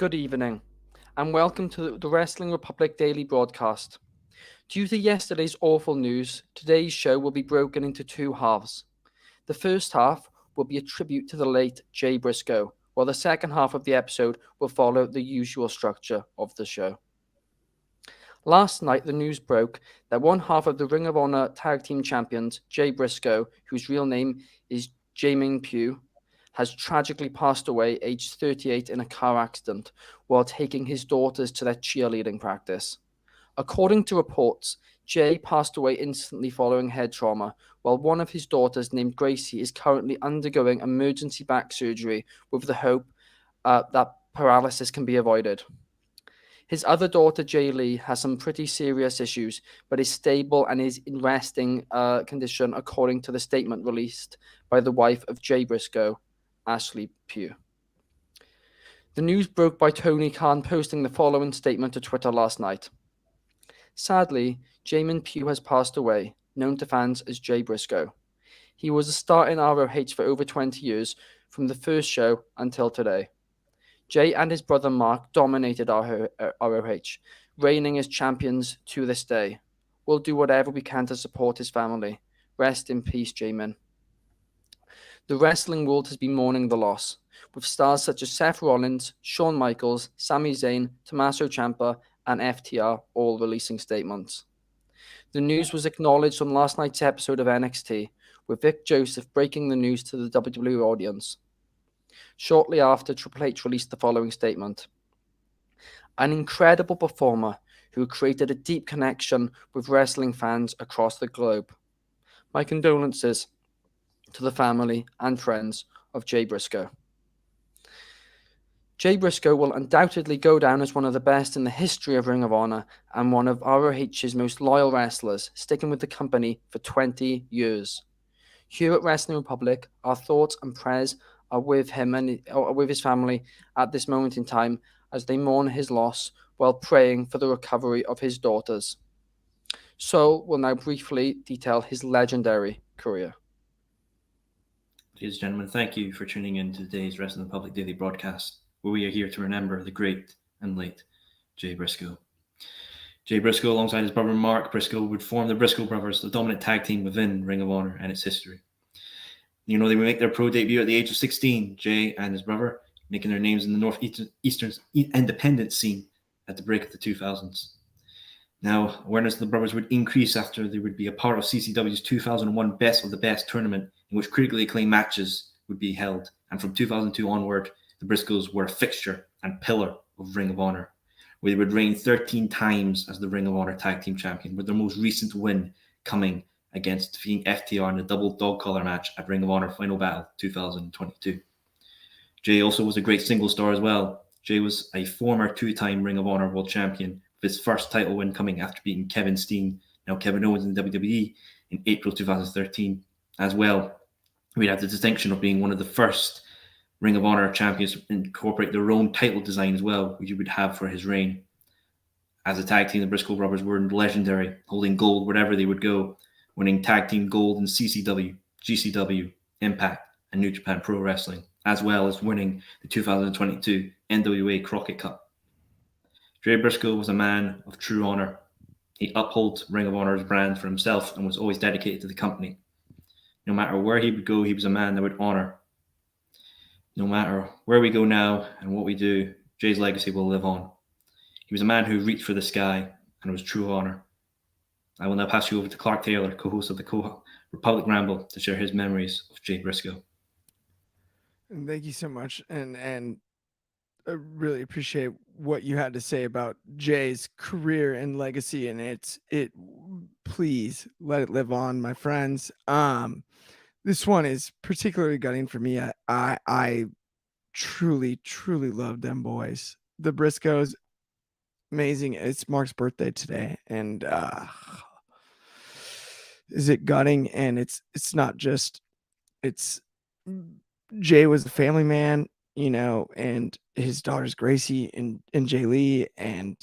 Good evening, and welcome to the Wrestling Republic Daily broadcast. Due to yesterday's awful news, today's show will be broken into two halves. The first half will be a tribute to the late Jay Briscoe, while the second half of the episode will follow the usual structure of the show. Last night, the news broke that one half of the Ring of Honor Tag Team Champions, Jay Briscoe, whose real name is Jamin Pugh, has tragically passed away aged 38 in a car accident while taking his daughters to their cheerleading practice. According to reports, Jay passed away instantly following head trauma, while one of his daughters, named Gracie, is currently undergoing emergency back surgery with the hope that paralysis can be avoided. His other daughter, Jay Lee, has some pretty serious issues, but is stable and is in resting condition, according to the statement released by the wife of Jay Briscoe, Ashley Pugh. The news broke by Tony Khan posting the following statement to Twitter last night. Sadly, Jamin Pugh has passed away, known to fans as Jay Briscoe. He was a star in ROH for over 20 years, from the first show until today. Jay and his brother Mark dominated ROH, reigning as champions to this day. We'll do whatever we can to support his family. Rest in peace, Jamin. The wrestling world has been mourning the loss, with stars such as Seth Rollins, Shawn Michaels, Sami Zayn, Tommaso Ciampa, and FTR all releasing statements. The news was acknowledged on last night's episode of NXT, with Vic Joseph breaking the news to the WWE audience. Shortly after, Triple H released the following statement. An incredible performer who created a deep connection with wrestling fans across the globe. My condolences to the family and friends of Jay Briscoe. Jay Briscoe will undoubtedly go down as one of the best in the history of Ring of Honor and one of ROH's most loyal wrestlers, sticking with the company for 20 years. Here at Wrestling Republic, our thoughts and prayers are with him and with his family at this moment in time as they mourn his loss while praying for the recovery of his daughters. So we'll now briefly detail his legendary career. Ladies and gentlemen, thank you for tuning in to today's Wrestling Republic Daily broadcast, where we are here to remember the great and late Jay Briscoe. Jay Briscoe, alongside his brother Mark Briscoe, would form the Briscoe Brothers, the dominant tag team within Ring of Honor and its history. They would make their pro debut at the age of 16, Jay and his brother, making their names in the Northeastern independent scene at the break of the 2000s. Now, awareness of the brothers would increase after they would be a part of CCW's 2001 Best of the Best tournament, in which critically acclaimed matches would be held. And from 2002 onward, the Briscoes were a fixture and pillar of Ring of Honor, where they would reign 13 times as the Ring of Honor Tag Team Champion, with their most recent win coming against defeating FTR in a double dog collar match at Ring of Honor Final Battle 2022. Jay also was a great single star as well. Jay was a former two-time Ring of Honor World Champion, with his first title win coming after beating Kevin Steen, now Kevin Owens in WWE, in April 2013. As well, we'd have the distinction of being one of the first Ring of Honor champions to incorporate their own title design as well, which you would have for his reign. As a tag team, the Briscoe brothers were legendary, holding gold wherever they would go, winning tag team gold in CCW, GCW, Impact, and New Japan Pro Wrestling, as well as winning the 2022 NWA Crockett Cup. Jay Briscoe was a man of true honor. He upheld Ring of Honor's brand for himself and was always dedicated to the company. No matter where he would go, he was a man that would honor. No matter where we go now and what we do, Jay's legacy will live on. He was a man who reached for the sky, and it was true honor. I will now pass you over to Clark Taylor, co-host of the Republic Ramble, to share his memories of Jay Briscoe. Thank you so much, and I really appreciate what you had to say about Jay's career and legacy, and it. Please let it live on, my friends. This one is particularly gutting for me. I truly love them boys. The Briscoes, amazing. It's Mark's birthday today, and is it gutting? And it's not just, it's Jay was a family man, and his daughters Gracie and Jay Lee, and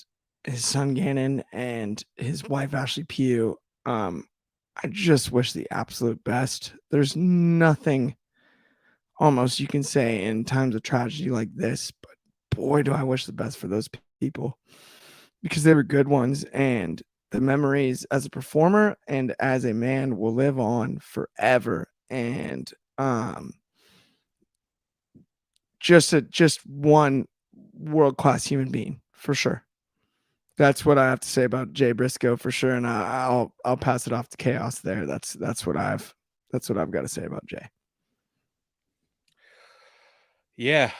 his son Gannon, and his wife Ashley Pugh. I just wish the absolute best. There's nothing almost you can say in times of tragedy like this, but boy, do I wish the best for those people, because they were good ones, and the memories as a performer and as a man will live on forever. And just one world-class human being for sure. That's what I have to say about Jay Briscoe for sure, and I'll pass it off to Chaos there. That's what I've got to say about Jay. Yeah,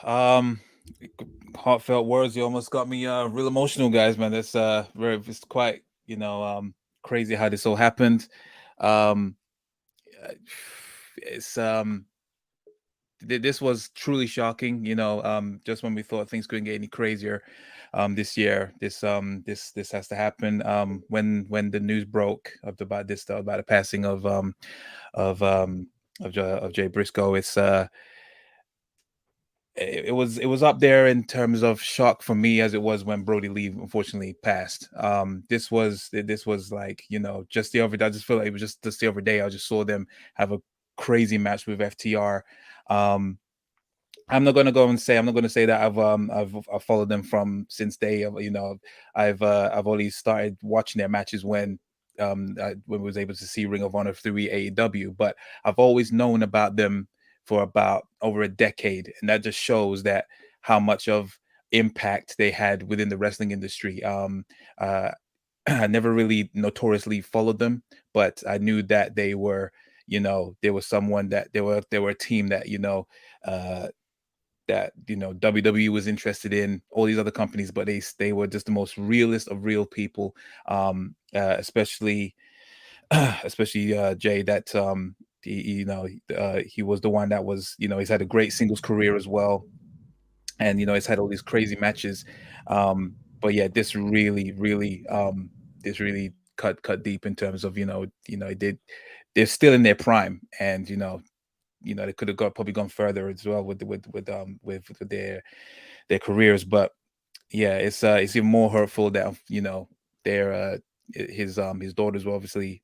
heartfelt words. You almost got me real emotional, guys, man. It's quite, crazy how this all happened. Um it's This was truly shocking, just when we thought things couldn't get any crazier this year. This has to happen. When the news broke about the passing of of Jay Briscoe, it was up there in terms of shock for me as it was when Brody Lee unfortunately passed. This was like, just the other day. I just feel like it was just the other day. I just saw them have a crazy match with FTR. Um, I'm not gonna say that I've followed them from since I've only started watching their matches when we was able to see Ring of Honor through AEW, but I've always known about them for about over a decade, and that just shows that how much of impact they had within the wrestling industry. I never really notoriously followed them, but I knew that they were someone that they were a team that uh, WWE was interested in, all these other companies, but they were just the most realist of real people. Especially Jay, that he was the one that was, he's had a great singles career as well, and he's had all these crazy matches. But yeah, this really cut deep in terms of, they're still in their prime, and they could have probably gone further as well with their careers. But yeah, it's even more hurtful that their his daughters were obviously,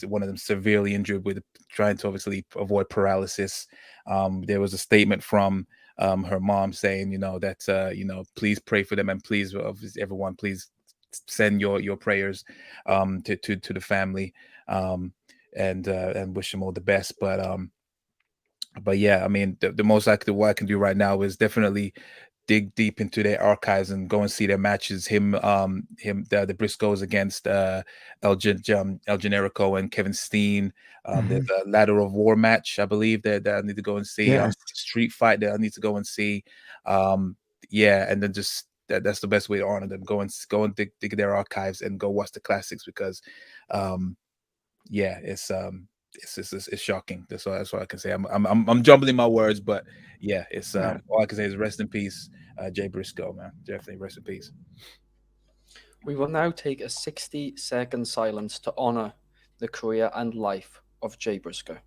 one of them severely injured with trying to obviously avoid paralysis. There was a statement from her mom saying, that please pray for them, and please, everyone, please send your prayers to the family, and wish them all the best. But yeah, I mean, the most likely what I can do right now is definitely dig deep into their archives and go and see their matches. The Briscoes against El Generico and Kevin Steen. There's a Ladder of War match, I believe, that I need to go and see. Yes. Street Fight that I need to go and see. Yeah, and then just that's the best way to honor them. Go and dig their archives and go watch the classics, because yeah, it's shocking. That's all I can say. I'm jumbling my words, but yeah, it's all I can say is rest in peace, Jay Briscoe, man. Definitely rest in peace. We will now take a 60-second silence to honor the career and life of Jay Briscoe.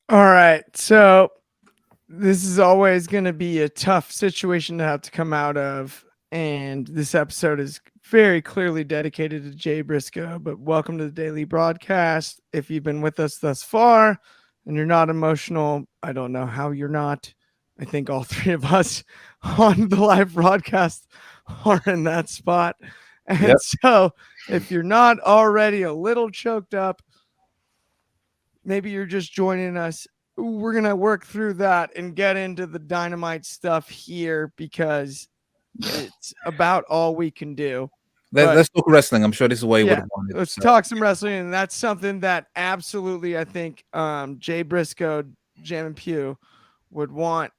All right, so this is always going to be a tough situation to have to come out of, and this episode is very clearly dedicated to Jay Briscoe. But welcome to the daily broadcast. If you've been with us thus far and you're not emotional, I don't know how you're not. I think all three of us on the live broadcast are in that spot. And Yep. so if you're not already a little choked up, maybe you're just joining us. We're going to work through that and get into the Dynamite stuff here because it's about all we can do. Let's talk wrestling. I'm sure this is what you would Yeah, have wanted. let's so. talk some wrestling, and that's something that absolutely I think Jay Briscoe, Jamin Pugh would want,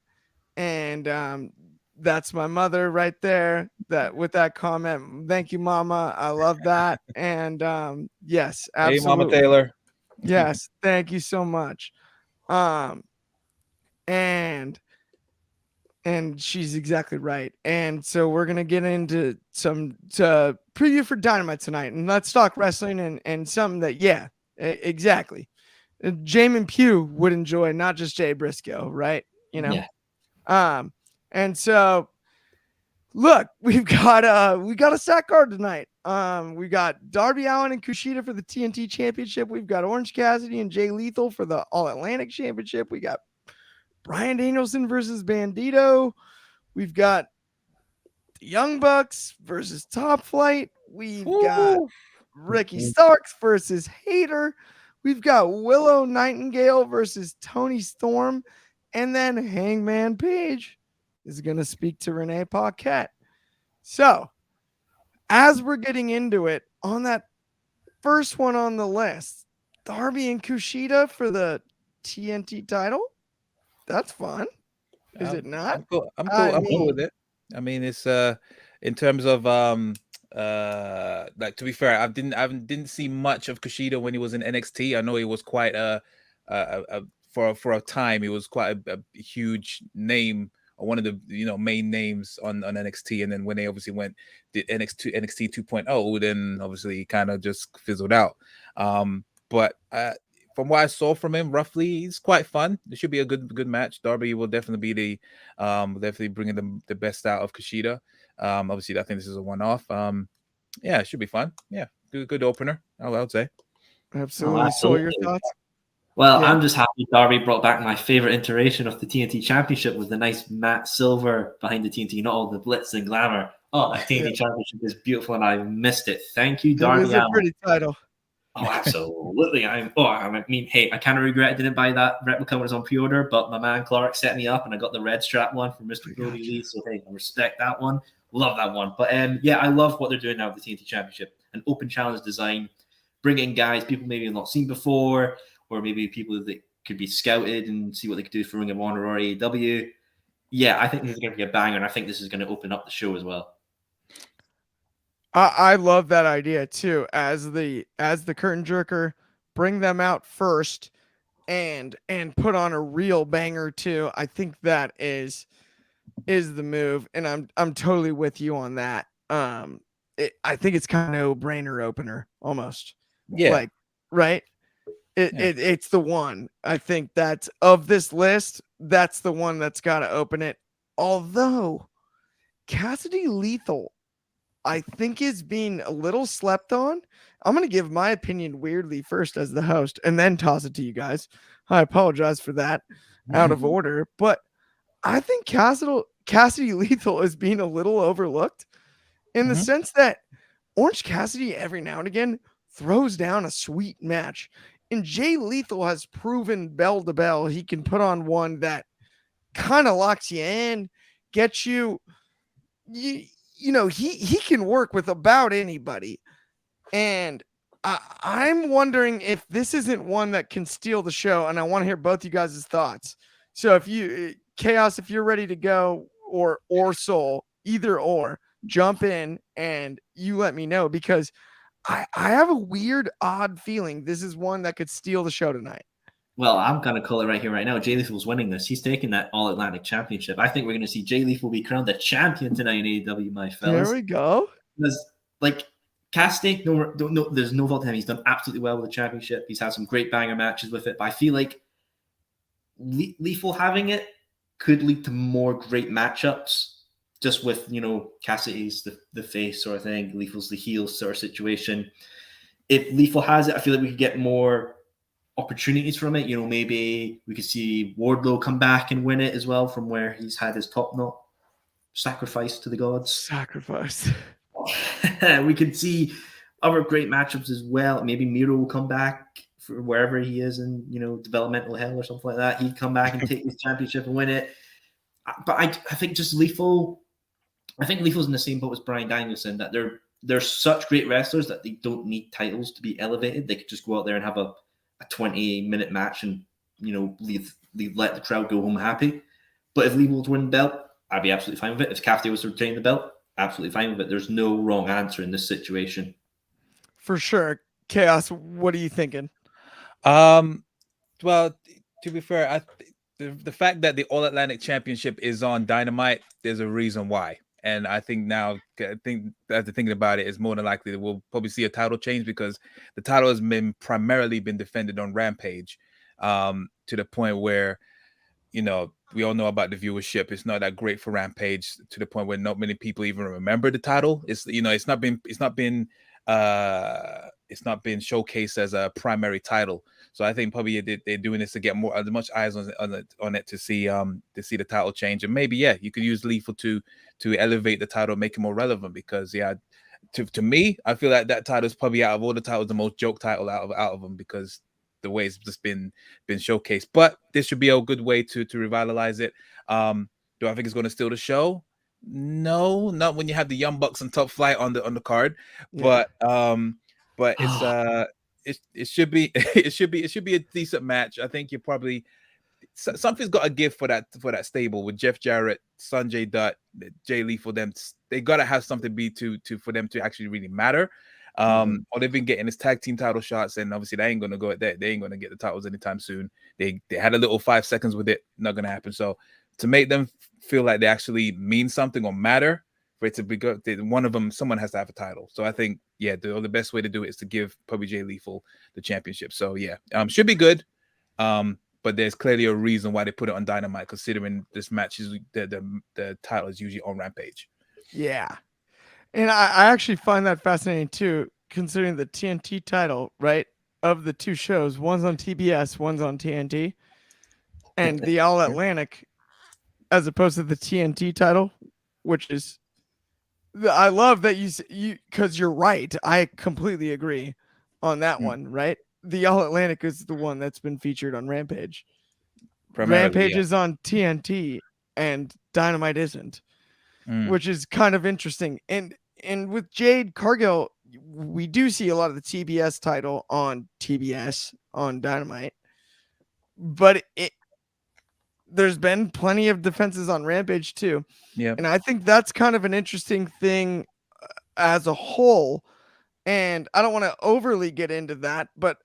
and that's my mother right there. That with that comment, thank you, Mama. I love that, and yes, Hey, Mama absolutely, Taylor. yes, thank you so much. And she's exactly right. And so we're gonna get into some preview for Dynamite tonight, and let's talk wrestling and something that exactly. Jamin Pugh would enjoy, not just Jay Briscoe, right? Yeah. And so look, we got a stack card tonight. We got Darby Allin and Kushida for the TNT Championship. We've got Orange Cassidy and Jay Lethal for the All Atlantic Championship. We got Bryan Danielson versus Bandito. We've got the Young Bucks versus Top Flight. We've got Ricky Starks versus Hayter. We've got Willow Nightingale versus Tony Storm. And then Hangman Page is going to speak to Renee Paquette. So, as we're getting into it, on that first one on the list, Darby and Kushida for the TNT title. That's fun. Is it not? I'm cool. I'm I cool with it. I mean, it's in terms of like, to be fair, I didn't see much of Kushida when he was in NXT. I know he was quite for a time he was quite a huge name, or one of the main names on NXT, and then when they obviously did NXT 2.0, then obviously he kind of just fizzled out. But from what I saw from him, roughly, he's quite fun. It should be a good match. Darby will definitely be definitely bringing the best out of Kushida. Obviously, I think this is a one-off. Yeah, it should be fun. Yeah, good opener, I would say. Absolutely. So, your thoughts? Well, I'm just happy Darby brought back my favorite iteration of the TNT Championship with the nice matte silver behind the TNT, not all the blitz and glamour. Oh, that TNT Championship is beautiful, and I missed it. Thank you, Darby. It is a pretty title. Oh, absolutely. I mean, hey, I kind of regret I didn't buy that replica when it was on pre-order, but my man Clark set me up, and I got the red strap one from Mr. Brody Lee. So hey, I respect that one. Love that one. But yeah, I love what they're doing now with the TNT Championship. An open challenge design, bringing guys people maybe have not seen before, or maybe people that could be scouted and see what they could do for Ring of Honor or AEW. Yeah, I think this is going to be a banger, and I think this is going to open up the show as well. I love that idea too. As the curtain jerker, bring them out first, and put on a real banger too. I think that is the move, and I'm totally with you on that. I think it's kind of no-brainer opener almost. Yeah. Like, right? It's the one. I think that's of this list. That's the one that's got to open it. Although Cassidy Lethal, I think, is being a little slept on. I'm going to give my opinion weirdly first as the host and then toss it to you guys. I apologize for that out of order, but I think Cassidy Lethal is being a little overlooked in the sense that Orange Cassidy every now and again throws down a sweet match. And Jay Lethal has proven bell to bell he can put on one that kind of locks you in, gets you he can work with about anybody. And I'm wondering if this isn't one that can steal the show, and I want to hear both you guys' thoughts. So if you Chaos, if you're ready to go, or Soul, either or, jump in and you let me know, because I have a weird, odd feeling this is one that could steal the show tonight. Well, I'm going to call it right here, right now. Jay Lethal's winning this. He's taking that All-Atlantic Championship. I think we're going to see Jay Lethal be crowned the champion tonight in AEW, my fellas. There we go. Because, like, Cassidy, no, there's no fault to him. He's done absolutely well with the championship. He's had some great banger matches with it. But I feel like Lethal having it could lead to more great matchups, just with, Cassidy's the face sort of thing. Lethal's the heel sort of situation. If Lethal has it, I feel like we could get more opportunities from it. Maybe we could see Wardlow come back and win it as well from where he's had his top knot. sacrificed to the gods. Sacrifice. We could see other great matchups as well. Maybe Miro will come back for wherever he is in, developmental hell or something like that. He'd come back and take his championship and win it. But I think just Lethal. I think Lethal's in the same boat as Bryan Danielson, that they're such great wrestlers that they don't need titles to be elevated. They could just go out there and have a 20-minute match and let the crowd go home happy. But if Lethal was to win the belt, I'd be absolutely fine with it. If Cassidy was to retain the belt, absolutely fine with it. There's no wrong answer in this situation. For sure. Chaos, what are you thinking? Well, to be fair, the fact that the All Atlantic Championship is on Dynamite, there's a reason why. And I think now, after thinking about it, it's more than likely that we'll probably see a title change, because the title has primarily been defended on Rampage, to the point where, we all know about the viewership. It's not that great for Rampage, to the point where not many people even remember the title. It's not been showcased as a primary title. So I think probably they're doing this to get more as much eyes on it to see the title change. And maybe you could use Lethal to elevate the title, make it more relevant, because to me, I feel like that title is probably, out of all the titles, the most joke title out of them, because the way it's just been showcased. But this should be a good way to revitalize it. Do I think it's going to steal the show? No, not when you have the Young Bucks and Top Flight on the card. Yeah. But it's it should be a decent match. I think something's got to give for that stable with Jeff Jarrett, Sanjay Dutt, Jay Lethal. They got to have something for them to actually really matter. All they've been getting is tag team title shots, and obviously they ain't gonna go at that. They ain't gonna get the titles anytime soon. They had a little 5 seconds with it, not gonna happen. So to make them feel like they actually mean something or matter, for it to be good, someone has to have a title. So I think the best way to do it is to give probably Jay Lethal the championship. So should be good. But there's clearly a reason why they put it on Dynamite, considering this match is the title is usually on Rampage. Yeah. And I actually find that fascinating too, considering the TNT title, right, of the two shows. One's on TBS, one's on TNT. And the All Atlantic, as opposed to the TNT title, which is, I love that you because you're right. I completely agree on that one, right? The All Atlantic is the one that's been featured on Rampage. Rampage is on TNT and Dynamite isn't, which is kind of interesting. And with Jade Cargill, we do see a lot of the TBS title on TBS on Dynamite, but there's been plenty of defenses on Rampage too. Yeah. And I think that's kind of an interesting thing as a whole. And I don't want to overly get into that, but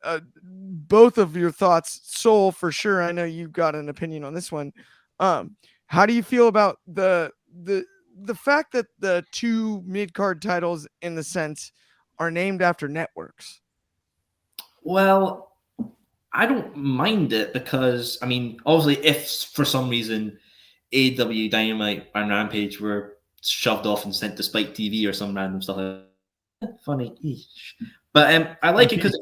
both of your thoughts, Soul, for sure. I know you've got an opinion on this one. How do you feel about the fact that the two mid-card titles, in the sense, are named after networks? Well, I don't mind it, because, obviously, if for some reason AEW, Dynamite, and Rampage were shoved off and sent to Spike TV or some random stuff like that, funny, but I like it because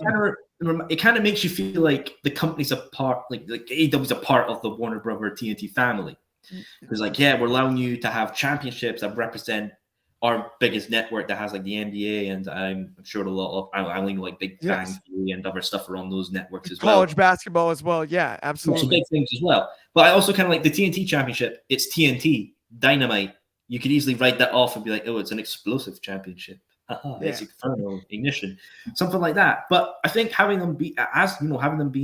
it kind of makes you feel like the company's a part, like AEW's a part of the Warner Brother TNT family. Because we're allowing you to have championships that represent our biggest network that has like the NBA, and I'm sure a lot of I only like Big Bang Theory and other stuff are on those networks as well. College basketball as well, yeah, absolutely. So big things as well. But I also kind of like the TNT championship. It's TNT Dynamite. You could easily write that off and be like, oh, it's an explosive championship. It's Inferno, Ignition, something like that. But I think having them be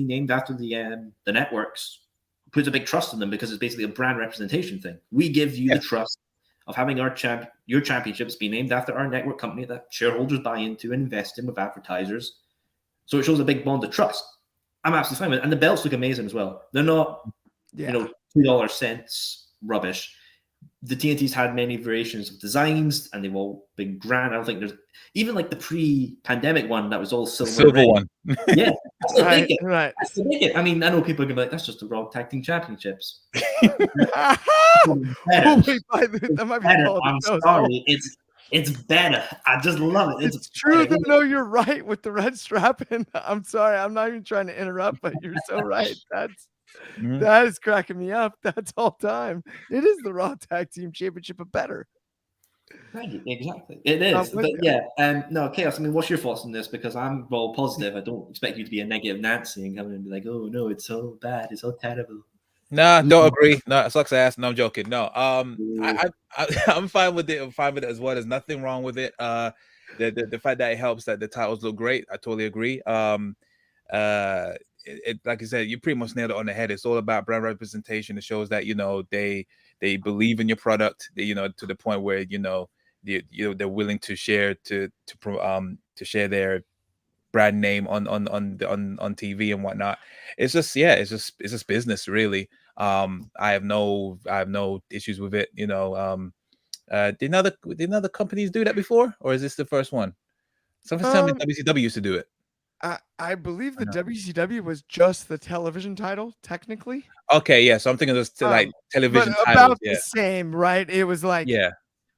named after the networks puts a big trust in them, because it's basically a brand representation thing. We give you the trust of having your championships be named after our network company that shareholders buy into and invest in with advertisers. So it shows a big bond of trust. I'm absolutely fine with it. And the belts look amazing as well. They're not, $2 cents rubbish. The TNT's had many variations of designs, and they've all been grand. I don't think there's even like the pre-pandemic one that was all silver one. Yeah, that's the right, biggest. Right. That's the biggest. I know people are gonna be like, "That's just the Raw Tag Team Championships." That might be better. I'm sorry, it's better. I just love it. It's true. No, you're right with the red strap. And I'm sorry, I'm not even trying to interrupt, but you're so right. Mhm. That is cracking me up. That's all time. It is the Raw Tag Team Championship, but better. Right, exactly. It I'm is. with But you. yeah, no, Chaos, I mean, what's your thoughts on this? Because I'm well positive. I don't expect you to be a negative Nancy and come in and be like, oh no, it's so bad, it's so terrible. Nah, don't agree. No, it sucks ass. No, I'm joking. No, Ooh. I'm fine with it. I'm fine with it as well. There's nothing wrong with it. The fact that it helps that the titles look great, I totally agree. It like I said, you pretty much nailed it on the head. It's all about brand representation. It shows that they believe in your product. To the point where they're willing to share to share their brand name on TV and whatnot. It's just business really. I have no issues with it. Didn't other companies do that before, or is this the first one? Sometimes WCW used to do it. I believe the WCW was just the television title, technically. Okay, yeah. So I'm thinking of just like But television titles. about Yeah, the same, right? It was like yeah,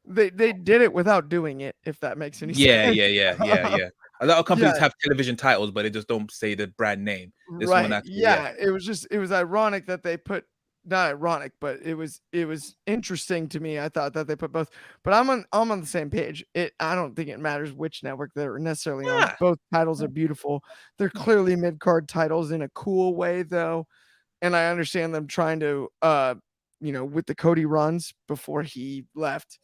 they did it without doing it, if that makes any yeah, sense. yeah. A lot of companies Yeah. have television titles, but they just don't say the brand name. This one Right. actually, yeah. Yeah. It was ironic that they put not ironic, but it was interesting to me. I thought that they put both, but I'm on the same page. I don't think it matters which network they're necessarily on. Yeah. Both titles are beautiful. They're clearly mid-card titles in a cool way though. And I understand them trying to with the Cody runs before he left,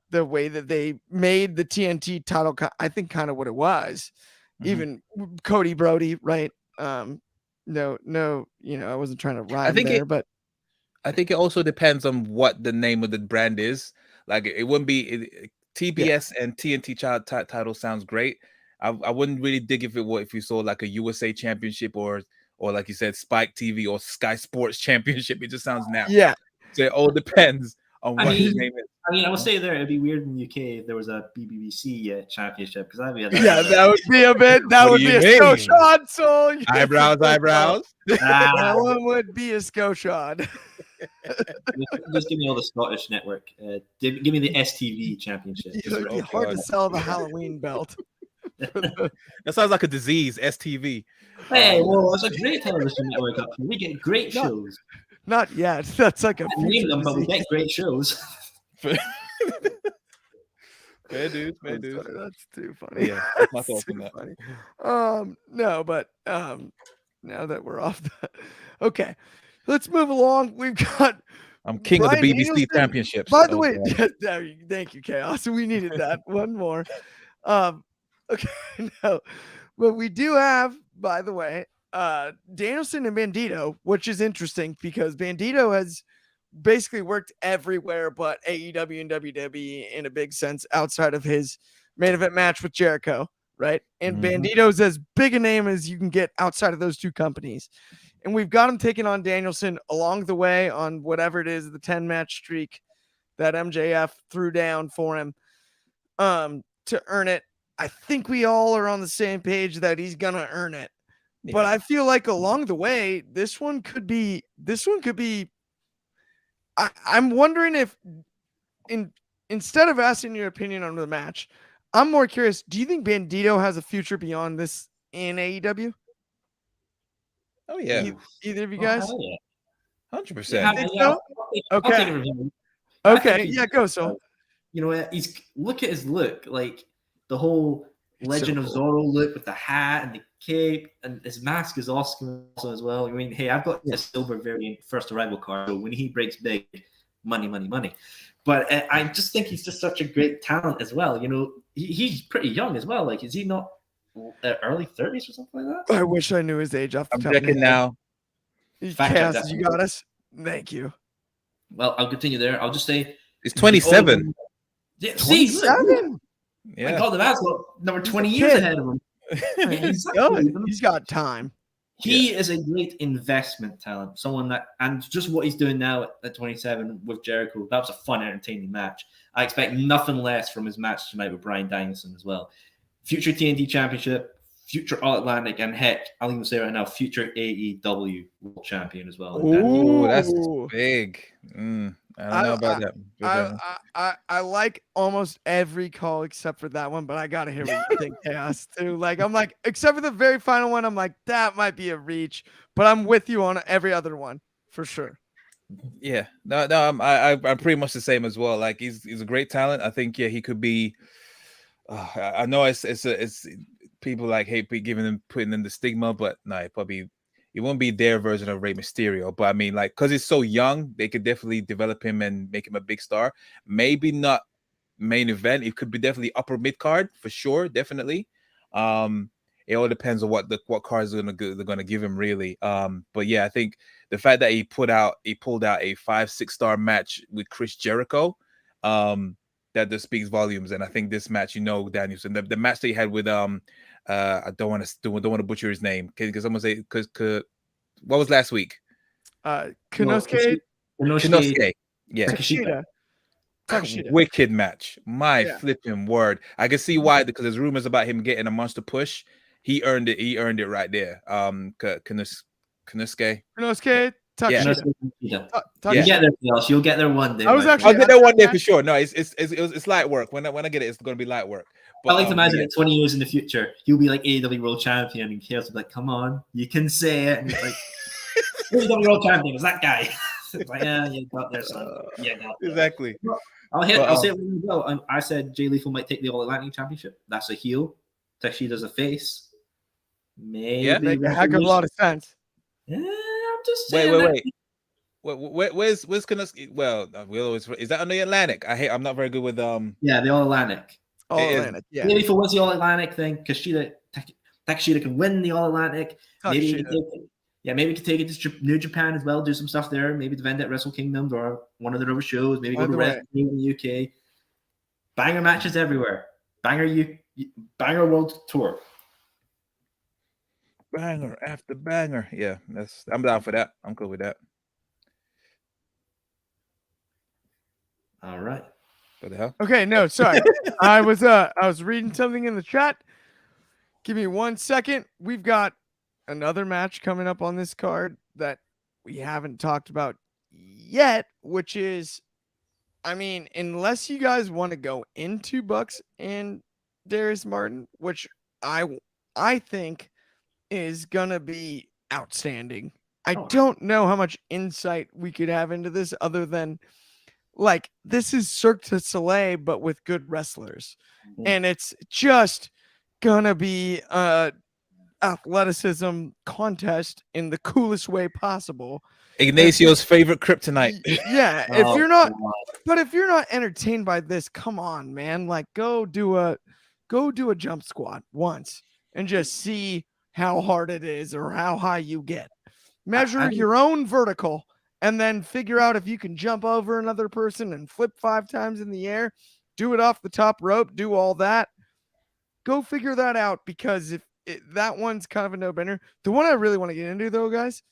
the way that they made the TNT title, I think kind of what it was. Mhm. Even Cody Brody, right? No, I wasn't trying to rhyme think there, but I think it also depends on what the name of the brand is. Like it wouldn't be TBS and TNT title sounds great. I wouldn't really dig if you saw like a USA Championship or like you said Spike TV or Sky Sports Championship. It just sounds natural. yeah, So it all depends on I what his mean, name is. I would say there it'd be weird in the UK if there was a BBBC championship because that'd be yeah, that would be a bit. That What would do be you a mean? Scotian soul. Eyebrows. That one would be a Scotian. Just give me all the Scottish network. Give me the STV championship. It would be hard to sell the Halloween belt. That sounds like a disease. STV. Hey, well, it's a great television network up here. We get great shows. Not yet. That's like a I name future them, but we disease. get great shows. Fair dudes. I'm sorry, that's too funny. Yeah, that's my That's thoughts too on that. funny. No, but now that we're off that, okay, let's move along. We've got I'm king Bryan of the BBC Danielson. championships. By the Oh, way, God. thank you, Chaos. We needed that one more. Okay, no, but we do have, by the way, Danielson and Bandito, which is interesting because Bandito has basically worked everywhere but AEW and WWE in a big sense outside of his main event match with Jericho, right? And Mhm. Bandito's as big a name as you can get outside of those two companies. And we've got him taking on Danielson along the way on whatever it is, the 10-match streak that MJF threw down for him to earn it. I think we all are on the same page that he's gonna earn it. But Yeah. I feel like along the way, this one could be I'm wondering if instead of asking your opinion on the match, I'm more curious. Do you think Bandito has a future beyond this in AEW? Oh yeah, Either of you guys? 100%. think Yeah, so? I'll take Okay. a review. I think Okay. he- Yeah, go so. You know, look at his look, like the whole It's Legend so of cool. Zorro look with the hat and the cape, and his mask is awesome also as well. I mean, hey, I've got a silver variant first arrival card, so when he breaks big, money. But I just think he's just such a great talent as well. You know, he's pretty young as well. Like, is he not early 30s or something like that? I wish I knew his age off the I'm top of my checking head. now. Fact check Chaos, that. you got us. Thank you. Well, I'll continue there. I'll just say It's 27. Yeah, see, look, 27. my Yeah. God, the man's got another 20 a years kid. ahead of him. He's Exactly. good. He's got time. He is a great investment talent. Someone that, and just what he's doing now at 27 with Jericho, that was a fun, entertaining match. I expect nothing less from his match tonight with Bryan Danielson as well. Future TNT Championship, future All Atlantic, and heck, I'll even say right now, future AEW World Champion as well. Oh, that's Ooh. big. I don't know about that. I like almost every call except for that one, but I gotta hear what you think, Chaos, too. Like, I'm like, except for the very final one, I'm like, that might be a reach, but I'm with you on every other one for sure. Yeah, no, I'm pretty much the same as well. Like, he's a great talent. I think he could be. I know it's people like hate putting in the stigma, but no, he won't be their version of Rey Mysterio. But I mean, like, because he's so young, they could definitely develop him and make him a big star. Maybe not main event. It could be definitely upper mid card for sure, definitely. It all depends on what cards they're gonna give him, really. But yeah, I think the fact that he pulled out a 5-6 star match with Chris Jericho, that just speaks volumes. And I think this match, Danielson, the match that he had with I don't want to butcher his name because someone say because what was last week? Konosuke Konosuke. Yeah. Takeshita. Wicked match. My flipping word. I can see why, because there's rumors about him getting a monster push. He earned it right there. Konosuke. Takeshita. Yeah. You get there, else. You'll get there one day. I'll get there one day for sure. No, it's light work. When I get it, it's gonna be light work. But, I like to imagine in 20 years in the future, he'll be like AEW World Champion, and Chaos will be like, "Come on, you can say it." And he's like, "AEW World Champion is that guy." It's like, yeah, you got there, son. Yeah, got there. Exactly. I'll say it really well. I said Jay Lethal might take the All Atlantic Championship. That's a heel. Takeshita's a face. Maybe make a heck of a lot of sense. Yeah, I'm just saying. Wait. Where's Konosuke? Well, is that on the Atlantic? I'm not very good with Yeah, the All Atlantic. All Atlantic. Yeah. Maybe if it was the All Atlantic thing, Takeshita can win the All Atlantic. Maybe we could take it to New Japan as well. Do some stuff there. Maybe defend at Wrestle Kingdoms or one of their other shows. Maybe go to Wrestling in the UK. Banger matches everywhere. Banger World Tour. Banger after banger. Yeah, I'm down for that. I'm cool with that. All right. What the hell? Okay, no, sorry. I was reading something in the chat. Give me 1 second. We've got another match coming up on this card that we haven't talked about yet, which is, I mean, unless you guys want to go into Bucks and Darius Martin, which I think is gonna be outstanding. I don't know how much insight we could have into this other than, like, this is Cirque du Soleil, but with good wrestlers. And it's just gonna be a athleticism contest in the coolest way possible. Ignacio's favorite kryptonite. Yeah. If you're not entertained by this, come on, man. Like, go do a jump squat once and just see how hard it is or how high you get. Measure your own vertical. And then figure out if you can jump over another person and flip 5 times in the air, do it off the top rope, do all that. Go figure that out, because that one's kind of a no-brainer. The one I really want to get into, though, guys,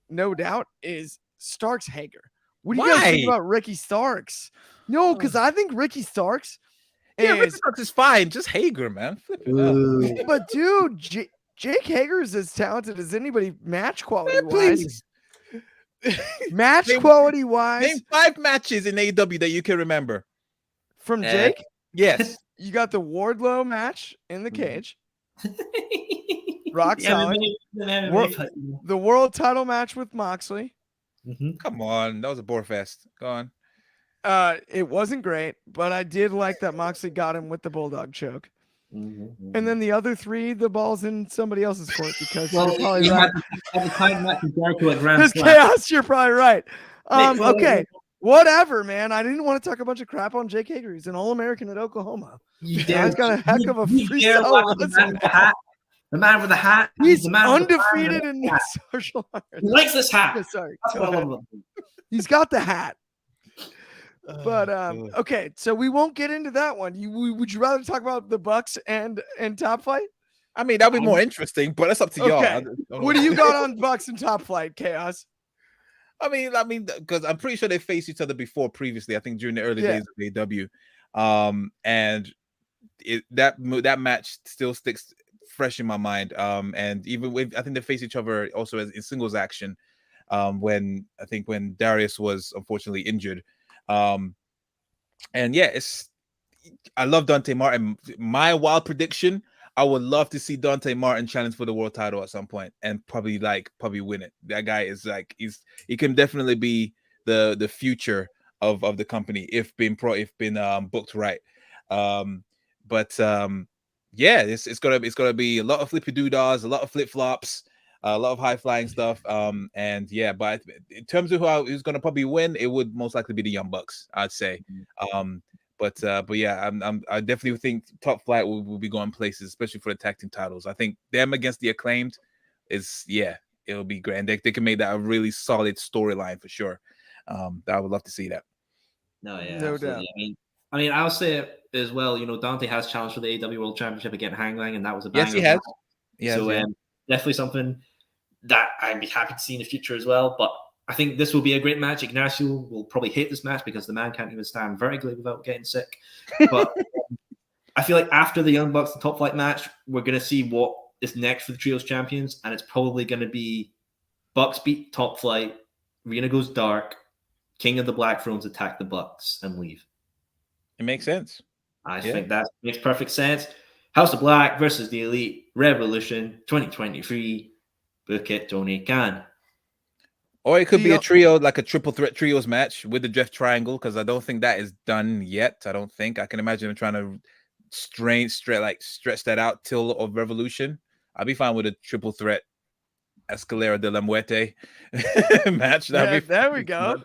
no doubt, is Starks Hager. What do you guys think about Ricky Starks? No, because I think Ricky Starks Ricky Starks is fine. Just Hager, man. But, dude, Jake Hager is as talented as anybody match quality-wise. Match quality wise, name 5 matches in AEW that you can remember from Jake. Yes, you got the Wardlow match in the cage, rock solid. The world title match with Moxley. Come on, that was a bore fest. Go on. It wasn't great, but I did like that Moxley got him with the bulldog choke. And then the other 3, the ball's in somebody else's court, because you're probably right. There's chaos. You're probably right. Okay, whatever, man. I didn't want to talk a bunch of crap on Jake Hager. He's an All-American at Oklahoma. He's got a heck of a freestyle resume. The man with the hat. He's undefeated in mixed martial arts. He likes this hat. Sorry. He's got the hat. But okay, so we won't get into that one. Would you rather talk about the Bucks and Top Flight? I mean, that'd be more interesting, but that's up to y'all. What do you got on Bucks and Top Flight, Chaos? I mean, because I'm pretty sure they faced each other before previously. I think during the early days of AEW, and that match still sticks fresh in my mind. And even with, I think they faced each other also in singles action. when Darius was unfortunately injured. And yeah, I love Dante Martin. My wild prediction, I would love to see Dante Martin challenge for the world title at some point and probably win it. That guy is like he can definitely be the future of the company if been booked right. Yeah, it's gonna be a lot of flippy doodads, a lot of flip flops, a lot of high flying stuff. And yeah, but in terms of who's gonna probably win, it would most likely be the Young Bucks, I'd say. But yeah, I definitely think Top Flight will be going places, especially for the tag team titles. I think them against the Acclaimed it'll be great. And they can make that a really solid storyline for sure. I would love to see that. No, yeah, No absolutely. doubt. I mean, I'll say it as well. Dante has challenged for the AEW World Championship against Hangman, and that was a banger. Yes, he has. So definitely something that I'd be happy to see in the future as well. But I think this will be a great match. Ignacio will probably hate this match because the man can't even stand vertically without getting sick. But I feel like after the Young Bucks and Top Flight match, we're going to see what is next for the Trios champions. And it's probably going to be Bucks beat Top Flight, Arena goes dark, King of the Black Thrones attack the Bucks and leave. It makes sense. I think that makes perfect sense. House of Black versus the Elite Revolution 2023. Book it, Tony Khan. Or it could be a trio, like a triple threat trios match with the Death Triangle, because I don't think that is done yet. I can imagine them trying to stretch that out till of Revolution. I'll be fine with a triple threat Escalera de la Muerte match. There we go.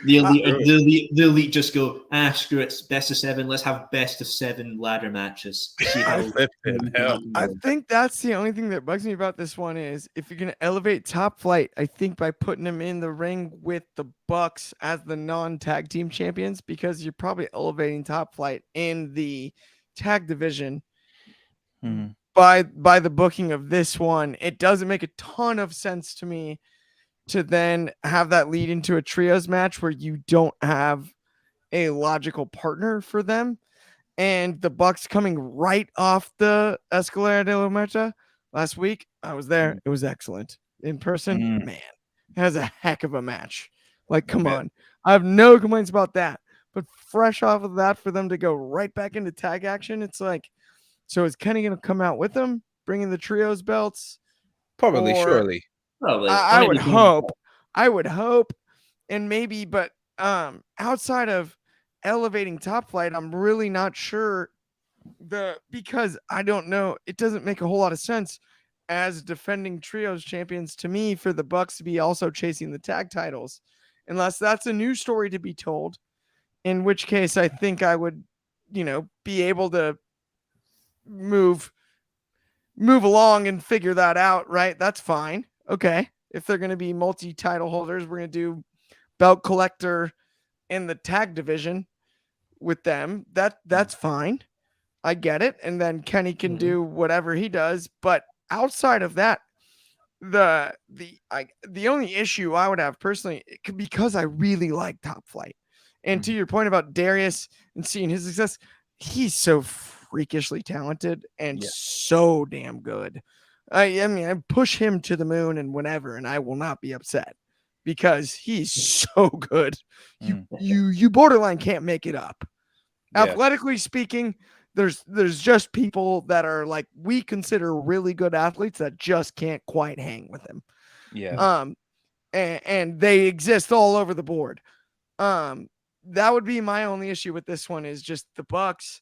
The elite just go, screw it, best of 7. Let's have best of 7 ladder matches. I think that's the only thing that bugs me about this one is if you're going to elevate Top Flight, I think by putting them in the ring with the Bucks as the non-tag team champions, because you're probably elevating Top Flight in the tag division. By the booking of this one, it doesn't make a ton of sense to me to then have that lead into a trios match where you don't have a logical partner for them. And the Bucks coming right off the Escalera de la Muerte last week, I was there. It was excellent. In person, man, it has a heck of a match. Like, come on. I have no complaints about that. But fresh off of that, for them to go right back into tag action, it's like, so is Kenny going to come out with them, bringing the trios belts? Probably, surely. Probably. I would hope. I would hope. And maybe, but outside of elevating Top Flight, I'm really not sure because I don't know. It doesn't make a whole lot of sense as defending trios champions to me for the Bucks to be also chasing the tag titles, unless that's a new story to be told, in which case I think I would, be able to move along and figure that out, right? That's fine. Okay. If they're going to be multi-title holders, we're going to do belt collector in the tag division with them. That's fine. I get it. And then Kenny can do whatever he does. But outside of that, the only issue I would have personally, because I really like Top Flight. And to your point about Darius and seeing his success, he's so freakishly talented and so damn good. I mean, I push him to the moon and whatever, and I will not be upset because he's so good. You borderline can't make it up. Athletically speaking, there's just people that are like we consider really good athletes that just can't quite hang with him. And they exist all over the board. That would be my only issue with this one is just the Bucks.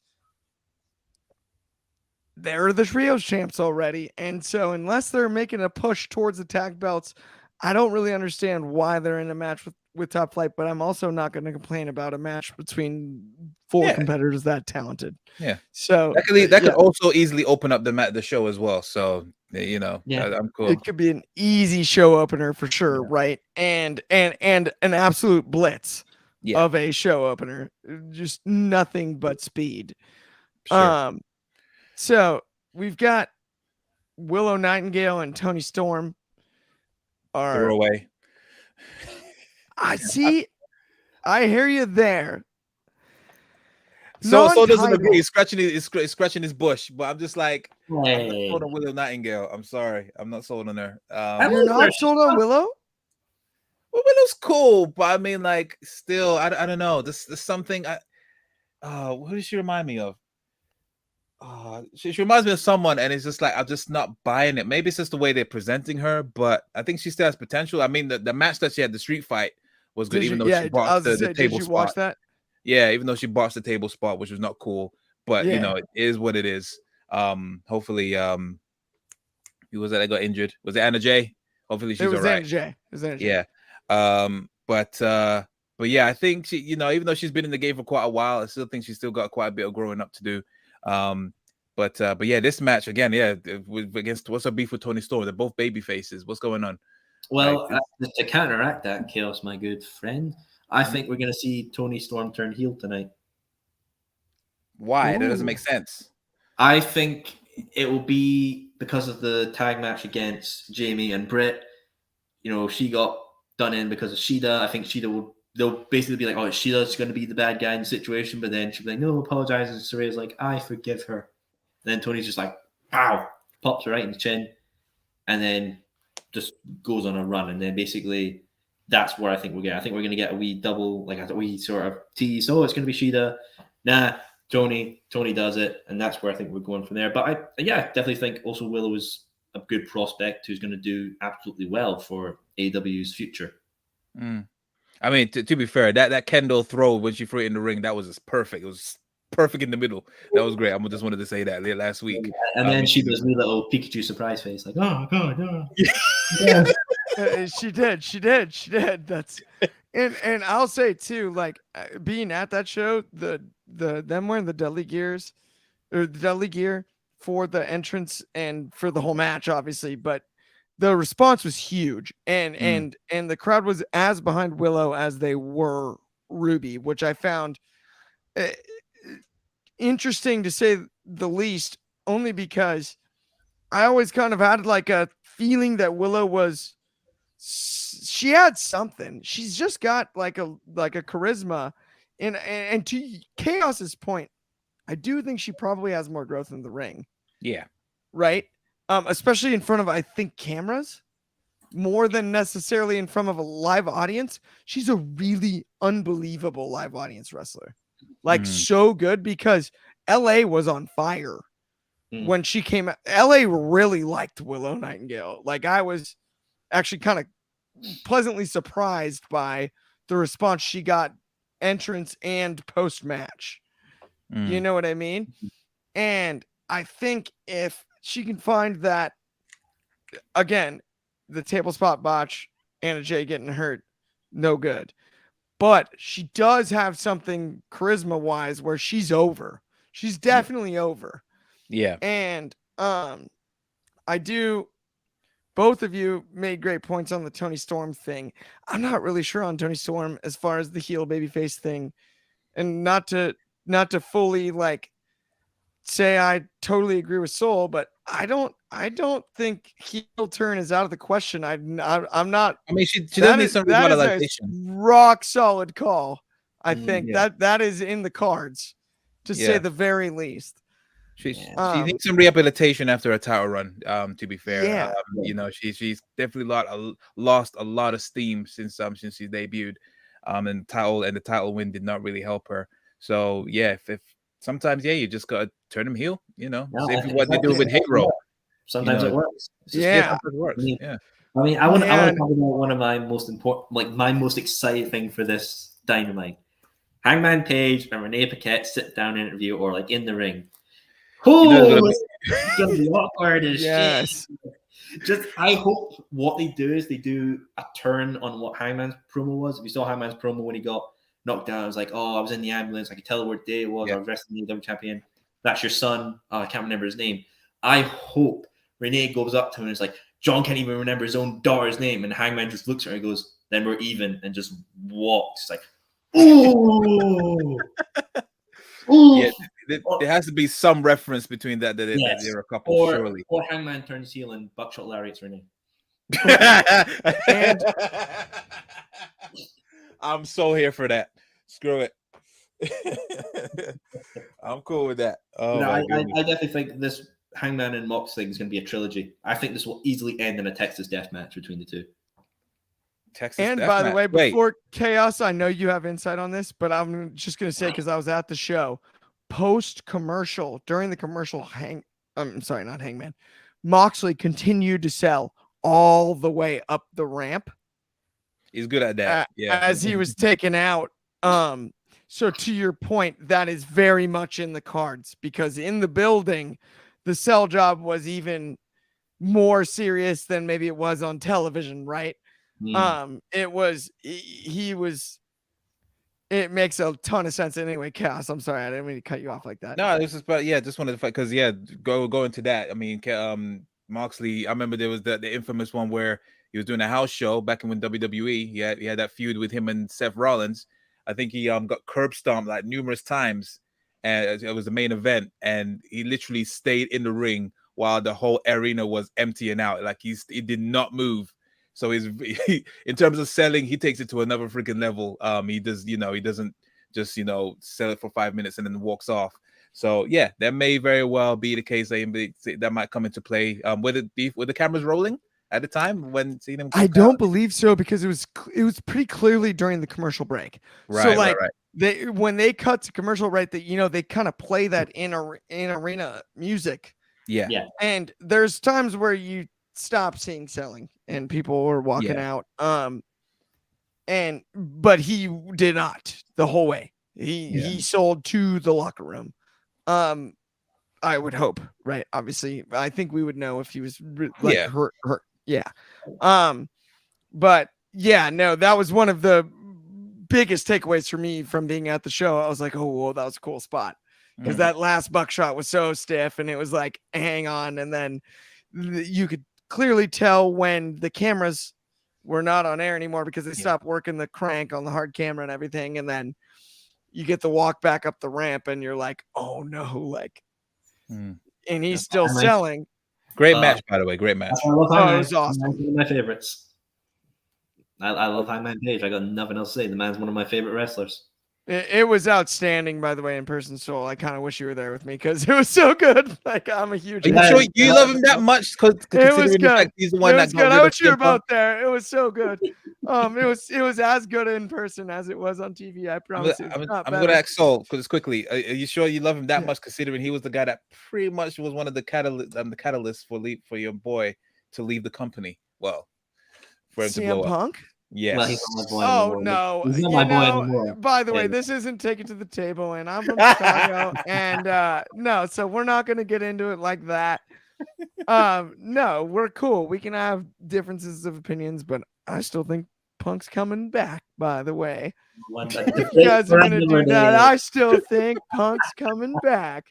They're the trios champs already. And so unless they're making a push towards the tag belts, I don't really understand why they're in a match with Top Flight, but I'm also not going to complain about a match between 4 competitors that talented. Yeah. So that could also easily open up the show as well. So, I'm cool. It could be an easy show opener for sure. Right. And an absolute blitz of a show opener, just nothing but speed. Sure. So we've got Willow Nightingale and Tony Storm. They're away. I see. I hear you there. So doesn't agree. He's scratching his bush, but I'm just like, I'm not sold on Willow Nightingale. I'm sorry, I'm not sold on her. You're not sold on Willow? Well, Willow's cool, but I mean, like, still, I don't know. There's something. Who does she remind me of? She reminds me of someone, and it's just like I'm just not buying it. Maybe it's just the way they're presenting her, but I think she still has potential. I mean, the match that she had, the street fight, was good, even though she I botched was gonna the say, did table you spot. watch that? Yeah, even though she botched the table spot, which was not cool, but you Yeah. know, it is what it is. Hopefully, who was that got injured? Was it Anna Jay? Hopefully she's It was all right. Anna Jay. It was Anna Jay. Yeah. But yeah, I think she, you know, even though she's been in the game for quite a while, I still think she's still got quite a bit of growing up to do. But yeah, this match again, against what's her beef with Tony Storm? They're both baby faces. What's going on? Well, to counteract that, Chaos, my good friend, I think we're going to see Tony Storm turn heel tonight. Why? That doesn't make sense. I think it will be because of the tag match against Jamie and Britt. You know, she got done in because of Shida. I think they'll basically be like, oh, Shida's going to be the bad guy in the situation, but then she'll be like, no, apologize. And Saraya's like, I forgive her. And then Tony's just like, pow, pops her right in the chin, and then just goes on a run. And then basically that's where I think we'll get. I think we're going to get a wee double, like a wee sort of tease. Oh, it's going to be Shida. Nah, Tony does it. And that's where I think we're going from there. But I definitely think also Willow is a good prospect who's going to do absolutely well for AEW's future. I mean, to be fair, that Kendall throw when she threw it in the ring, that was just perfect. It was perfect in the middle. That was great. I just wanted to say that last week. And then she does a little Pikachu surprise face, like, oh god, oh. Yeah. She did. That's and I'll say too, like being at that show, them wearing the deli gears or the deli gear for the entrance and for the whole match, obviously, but the response was huge, and the crowd was as behind Willow as they were Ruby, which I found interesting to say the least, only because I always kind of had like a feeling that Willow she had something. She's just got like a charisma, and to Chaos's point, I do think she probably has more growth in the ring. Yeah. Right. Especially in front of, I think, cameras more than necessarily in front of a live audience. She's a really unbelievable live audience wrestler. Like so good, because LA was on fire when she came out. LA really liked Willow Nightingale. Like I was actually kind of pleasantly surprised by the response she got entrance and post match. You know what I mean? And I think if she can find that, again, the table spot botch, Anna Jay getting hurt, no good. But she does have something charisma wise where she's over. She's definitely over. Yeah. And I do. Both of you made great points on the Tony Storm thing. I'm not really sure on Tony Storm as far as the heel babyface thing, and not to fully like say I totally agree with Soul, but I don't think heel turn is out of the question. I'm not. I mean, she does need some revitalization. Rock solid call. I think that is in the cards, to say the very least. She needs some rehabilitation after a title run. To be fair, you know, she's definitely lost a lot of steam since she debuted. And the title win did not really help her. So yeah, if sometimes you just gotta turn them heel. You know, same what they do with Hero. Sometimes it works. Sometimes it works. I mean, I want to talk about one of my most important, like my most exciting thing for this Dynamite. Hangman Page and Renee Paquette sit down interview, or like in the ring. Oh, it's gonna be awkward as shit. Just, I hope what they do is they do a turn on what Hangman's promo was. If you saw Hangman's promo when he got knocked down, it was like, oh, I was in the ambulance. I could tell what day it was. I was wrestling the AEW champion. That's your son. I can't remember his name. I hope Renee goes up to him and is like, John can't even remember his own daughter's name. And Hangman just looks at her and goes, then we're even, and just walks. Like, ooh. Yeah, there has to be some reference between that there are a couple, surely. Or Hangman turns heel and Buckshot Lariat's Renee. And I'm so here for that. Screw it. I'm cool with that. I definitely think this Hangman and Mox thing is going to be a trilogy. I think this will easily end in a Texas death match between the two. Texas And Death by the Match. way, Wait, before Chaos, I know you have insight on this, but I'm just gonna say because I was at the show, post commercial, during the commercial, I'm sorry, not Hangman, Moxley continued to sell all the way up the ramp he's good at that. Yeah. as he was taken out. So to your point, that is very much in the cards because in the building, the sell job was even more serious than maybe it was on television, right? It was he was. It makes a ton of sense anyway. Cass, I'm sorry, I didn't mean to cut you off like that. No, this is but yeah, just wanted to fight because go into that. I mean, Moxley. I remember there was the infamous one where he was doing a house show back in when WWE. He had that feud with him and Seth Rollins. I think he got curb stomped like numerous times, and it was the main event, and he literally stayed in the ring while the whole arena was emptying out. Like he did not move. So in terms of selling, he takes it to another freaking level. He doesn't just sell it for 5 minutes and then walks off. So yeah, that may very well be the case. That might come into play. Were the cameras rolling at the time when seeing him? I don't believe so because it was pretty clearly during the commercial break. Right, so like right. when they cut to commercial, right? That they kind of play that in arena music. Yeah. And there's times where you stop seeing selling and people were walking out. But he did not the whole way. He sold to the locker room. I would hope, right? Obviously, I think we would know if he was hurt. Yeah. But yeah, no, that was one of the biggest takeaways for me from being at the show. I was like, oh, well, that was a cool spot because that last buckshot was so stiff and it was like, hang on. And then you could clearly tell when the cameras were not on air anymore because they stopped working the crank on the hard camera and everything. And then you get the walk back up the ramp and you're like, oh no, and he's still selling. Great match, by the way. Great match. I love it was awesome. One of my favorites. I love Hangman Page. I got nothing else to say. The man's one of my favorite wrestlers. It was outstanding, by the way, in person. Soul. I kind of wish you were there with me because it was so good. Like I'm a huge. Are you sure you love him that much? It was good. He's the one that good. I wish you were both there. It was so good. It was as good in person as it was on TV. I promise. I'm gonna ask Soul because quickly. Are you sure you love him that much? Considering he was the guy that pretty much was one of the catalysts for your boy to leave the company. Well, for him to blow Punk? Up. Yes. Well, he's not my boy anymore. No. He's not my boy anymore. By the way, this isn't Take It to the Table, and I'm from Chicago, and no, so we're not going to get into it like that. No, we're cool. We can have differences of opinions, but I still think Punk's coming back. By the way, if you guys are going to do that, I still think Punk's coming back.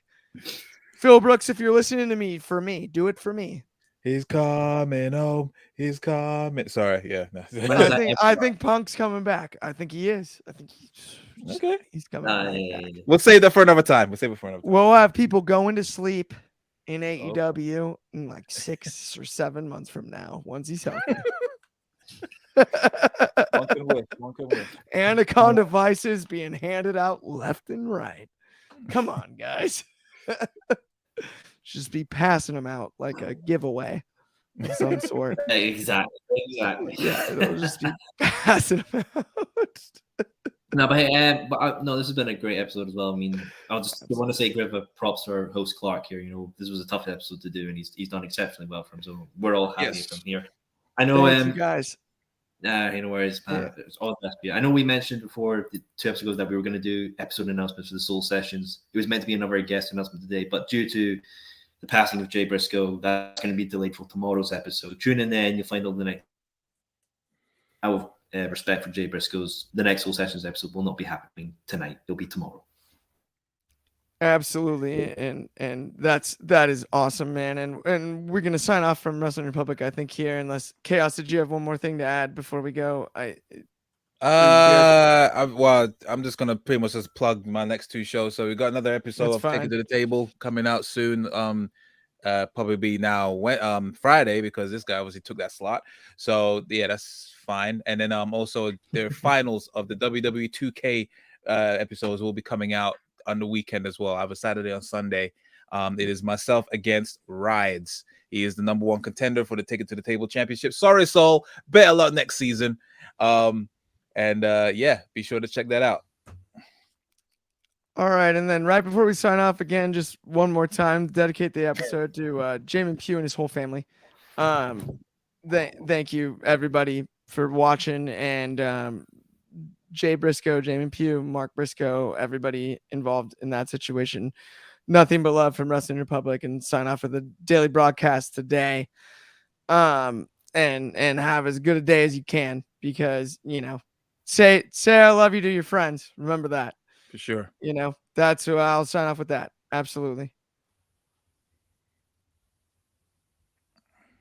Phil Brooks, if you're listening to me, do it for me. He's coming home. He's coming. Sorry, yeah. No. I think Punk's coming back. I think he is. I think he's coming back. We'll save that for another time. We'll have people going to sleep in AEW in like 6 or 7 months from now once he's healthy. One can win. Anaconda Vices being handed out left and right. Come on, guys. Just be passing them out like a giveaway of some sort. Exactly. Yeah, it'll just be passing them out. No, but hey, no, this has been a great episode as well. I mean, I want to say give a props to our host Clark here. This was a tough episode to do, and he's done exceptionally well for him. So we're all happy from here. I know, thank you guys. No worries, man. It's all the best for you. I know we mentioned before the 2 episodes ago that we were going to do episode announcements for the Soul Sessions. It was meant to be another guest announcement today, but due to the passing of Jay Briscoe, that's going to be delayed for tomorrow's episode. Tune in then, you'll find out the next. Out of respect for Jay Briscoe's, the next Soul Sessions episode will not be happening tonight. It'll be tomorrow. Absolutely, and that is awesome, man. And we're gonna sign off from Wrestling Republic, I think, here. Unless Chaos, did you have one more thing to add before we go? I'm just gonna pretty much just plug my next 2 shows. So we got another episode of Take It to the Table coming out soon. Probably be now Friday because this guy obviously took that slot. So yeah, that's fine. And then also their finals of the WWE 2K episodes will be coming out on the weekend as well. I have a Saturday on Sunday. It is myself against Rides. He is the number 1 contender for the Take It to the Table Championship. Sorry, Soul. Better luck next season. Yeah, be sure to check that out. All right, and then right before we sign off again, just one more time, dedicate the episode to Jamin Pugh and his whole family. Thank you everybody for watching, and Jay Briscoe, Jamin Pugh, Mark Briscoe, everybody involved in that situation. Nothing but love from Wrestling Republic, and sign off for the daily broadcast today. And have as good a day as you can, because say I love you to your friends. Remember that. For sure. That's who I'll sign off with that. Absolutely.